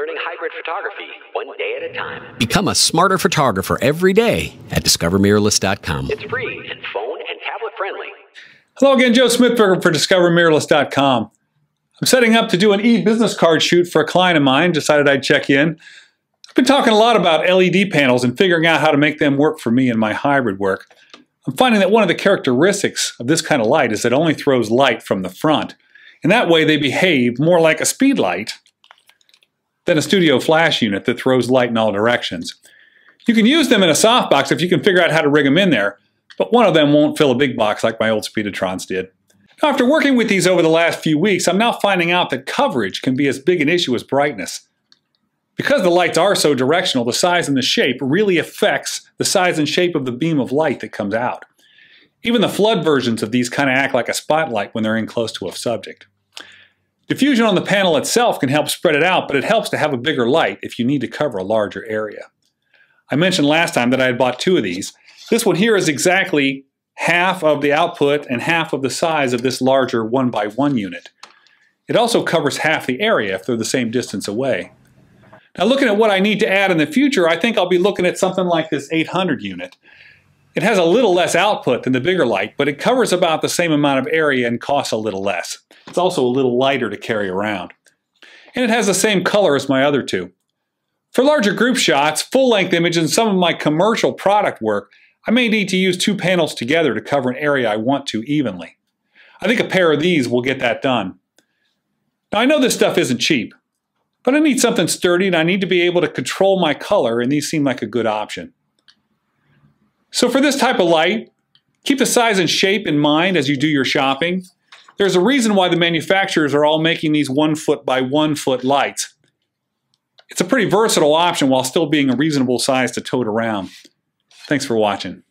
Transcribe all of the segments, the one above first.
Learning hybrid photography, one day at a time. Become a smarter photographer every day at DiscoverMirrorless.com. It's free and phone and tablet friendly. Hello again, Joe Smithberger for DiscoverMirrorless.com. I'm setting up to do an e-business card shoot for a client of mine. Decided I'd check in. I've been talking a lot about LED panels and figuring out how to make them work for me in my hybrid work. I'm finding that one of the characteristics of this kind of light is that it only throws light from the front. And that way they behave more like a speed light than a studio flash unit that throws light in all directions. You can use them in a softbox if you can figure out how to rig them in there, but one of them won't fill a big box like my old Speedotrons did. Now, after working with these over the last few weeks, I'm now finding out that coverage can be as big an issue as brightness. Because the lights are so directional, the size and the shape really affects the size and shape of the beam of light that comes out. Even the flood versions of these kind of act like a spotlight when they're in close to a subject. Diffusion on the panel itself can help spread it out, but it helps to have a bigger light if you need to cover a larger area. I mentioned last time that I had bought two of these. This one here is exactly half of the output and half of the size of this larger 1x1 unit. It also covers half the area if they're the same distance away. Now, looking at what I need to add in the future, I think I'll be looking at something like this 800 unit. It has a little less output than the bigger light, but it covers about the same amount of area and costs a little less. It's also a little lighter to carry around. And it has the same color as my other two. For larger group shots, full-length images, and some of my commercial product work, I may need to use two panels together to cover an area I want to evenly. I think a pair of these will get that done. Now, I know this stuff isn't cheap, but I need something sturdy and I need to be able to control my color, and these seem like a good option. So for this type of light, keep the size and shape in mind as you do your shopping. There's a reason why the manufacturers are all making these 1 foot by 1 foot lights. It's a pretty versatile option while still being a reasonable size to tote around. Thanks for watching.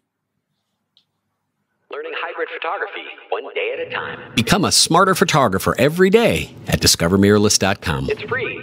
Learning hybrid photography, one day at a time. Become a smarter photographer every day at DiscoverMirrorless.com. It's free